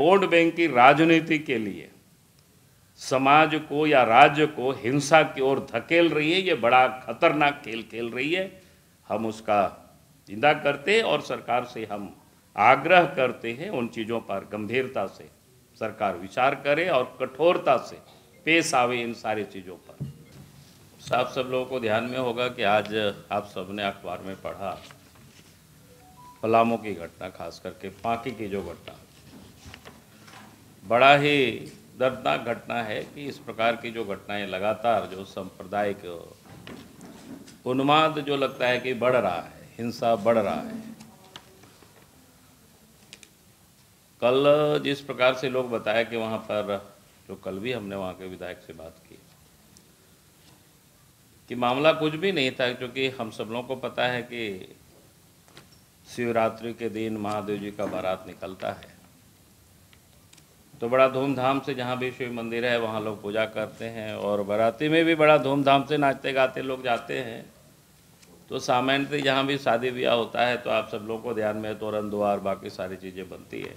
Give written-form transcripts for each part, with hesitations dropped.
Vote bank की राजनीति के लिए समाज को या राज्य को हिंसा की ओर धकेल रही है, ये बड़ा खतरनाक खेल खेल रही है। हम उसका निंदा करते हैं और सरकार से हम आग्रह करते हैं उन चीज़ों पर गंभीरता से सरकार विचार करे और कठोरता से पेश आवे इन सारी चीज़ों पर। साफ सब लोगों को ध्यान में होगा कि आज आप सबने अखबार में पढ़ा पलामू की घटना, खास करके पांकी की जो घटना, बड़ा ही दर्दनाक घटना है कि इस प्रकार की जो घटनाएं लगातार जो सांप्रदायिक उन्माद जो लगता है कि बढ़ रहा है, हिंसा बढ़ रहा है। कल जिस प्रकार से लोग बताया कि वहाँ पर जो कल भी हमने वहाँ के विधायक से बात की कि मामला कुछ भी नहीं था, क्योंकि हम सब लोगों को पता है कि शिवरात्रि के दिन महादेव जी का बारात निकलता है, तो बड़ा धूमधाम से जहाँ भी शिव मंदिर है वहाँ लोग पूजा करते हैं और बाराती में भी बड़ा धूमधाम से नाचते गाते लोग जाते हैं। तो सामान्यतः जहाँ भी शादी ब्याह होता है तो आप सब लोगों को ध्यान में तोरण द्वार बाकी सारी चीज़ें बनती है,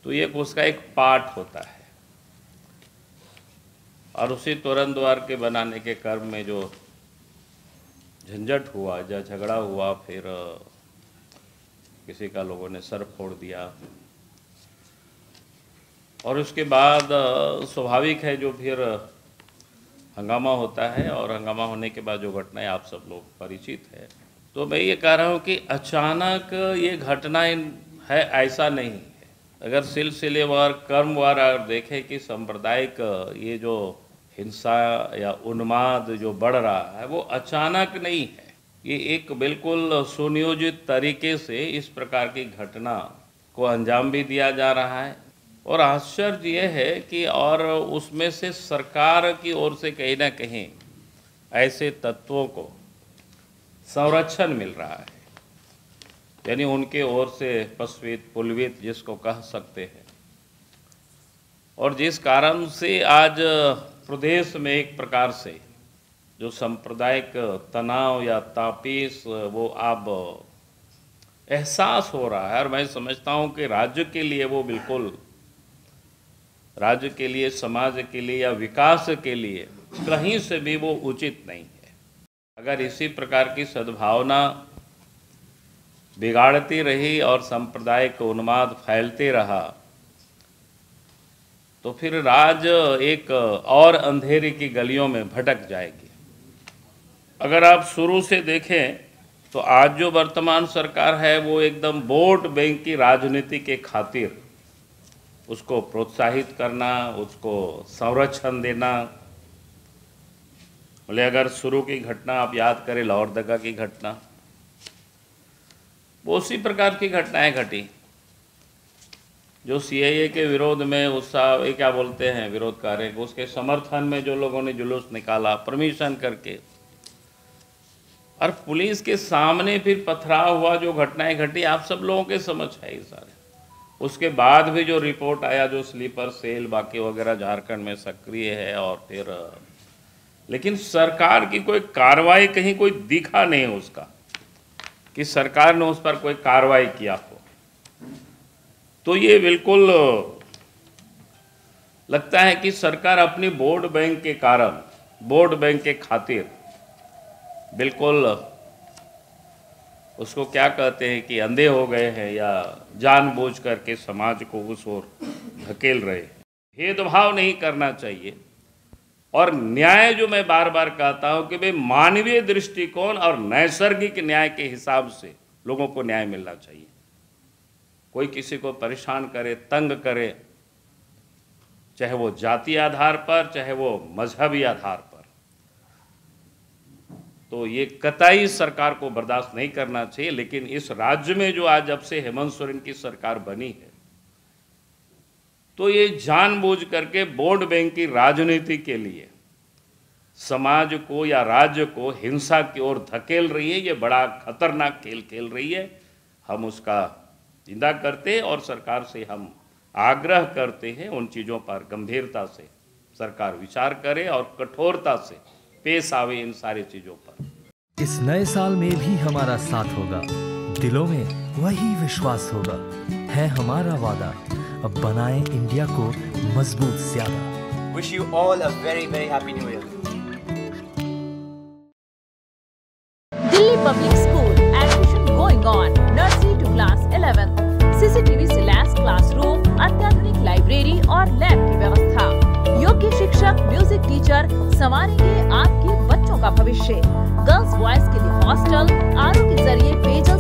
तो ये उसका एक पार्ट होता है। और उसी तोरण द्वार के बनाने के क्रम में जो झंझट हुआ, जो झगड़ा हुआ, फिर किसी का लोगों ने सर फोड़ दिया और उसके बाद स्वाभाविक है जो फिर हंगामा होता है और हंगामा होने के बाद जो घटनाएं आप सब लोग परिचित है। तो मैं ये कह रहा हूँ कि अचानक ये घटनाएं है ऐसा नहीं है। अगर सिलसिलेवार क्रमवार अगर देखें कि सांप्रदायिक ये जो हिंसा या उन्माद जो बढ़ रहा है वो अचानक नहीं है, ये एक बिल्कुल सुनियोजित तरीके से इस प्रकार की घटना को अंजाम भी दिया जा रहा है। और आश्चर्य ये है कि और उसमें से सरकार की ओर से कहीं ना कहीं ऐसे तत्वों को संरक्षण मिल रहा है, यानी उनके ओर से पश्वित पुलवित जिसको कह सकते हैं। और जिस कारण से आज प्रदेश में एक प्रकार से जो सांप्रदायिक तनाव या तापीस वो अब एहसास हो रहा है। और मैं समझता हूँ कि राज्य के लिए वो बिल्कुल, राज्य के लिए, समाज के लिए या विकास के लिए कहीं से भी वो उचित नहीं है। अगर इसी प्रकार की सद्भावना बिगाड़ती रही और सांप्रदायिक उन्माद फैलते रहा तो फिर राज्य एक और अंधेरे की गलियों में भटक जाएगी। अगर आप शुरू से देखें तो आज जो वर्तमान सरकार है वो एकदम वोट बैंक की राजनीति के खातिर उसको प्रोत्साहित करना, उसको संरक्षण देना। बोले अगर शुरू की घटना आप याद करें, लोहरदगा की घटना, वो उसी प्रकार की घटनाएं घटी जो सीएए के विरोध में उत्साह क्या बोलते हैं विरोध कार्य, उसके समर्थन में जो लोगों ने जुलूस निकाला परमिशन करके, और पुलिस के सामने फिर पथराव हुआ, जो घटनाएं घटी आप सब लोगों के समझ है ये सारे। उसके बाद भी जो रिपोर्ट आया जो स्लीपर सेल बाकी वगैरह झारखंड में सक्रिय है, और फिर लेकिन सरकार की कोई कार्रवाई कहीं कोई दिखा नहीं उसका कि सरकार ने उस पर कोई कार्रवाई किया हो। तो ये बिल्कुल लगता है कि सरकार अपनी वोट बैंक के कारण, वोट बैंक के खातिर बिल्कुल उसको क्या कहते हैं कि अंधे हो गए हैं या जानबूझ करके समाज को उस ओर धकेल रहे हैं। भेदभाव नहीं करना चाहिए और न्याय जो मैं बार बार कहता हूं कि भाई मानवीय दृष्टिकोण और नैसर्गिक न्याय के हिसाब से लोगों को न्याय मिलना चाहिए। कोई किसी को परेशान करे, तंग करे, चाहे वो जाति आधार पर चाहे वो मजहबी आधार पर, तो ये कतई सरकार को बर्दाश्त नहीं करना चाहिए। लेकिन इस राज्य में जो आज जब से हेमंत सोरेन की सरकार बनी है तो ये जानबूझ करके वोट बैंक की राजनीति के लिए समाज को या राज्य को हिंसा की ओर धकेल रही है, ये बड़ा खतरनाक खेल खेल रही है। हम उसका निंदा करते हैं और सरकार से हम आग्रह करते हैं उन चीज़ों पर गंभीरता से सरकार विचार करे और कठोरता से पेश आवे इन सारी चीज़ों पर। इस नए साल में भी हमारा साथ होगा, दिलों में वही विश्वास होगा, है हमारा वादा। अब बनाएं इंडिया को मजबूत ज्यादा। Wish you all a very happy new year. Delhi Public School admission going on. Nursery to class 11. CCTV से लैस क्लासरूम, अत्याधुनिक लाइब्रेरी और लैब की व्यवस्था। योग्य शिक्षक, म्यूजिक टीचर संवारेंगे आपके बच्चों का भविष्य। गर्ल्स बॉयज के लिए हॉस्टल, आरओ के जरिए पेयजल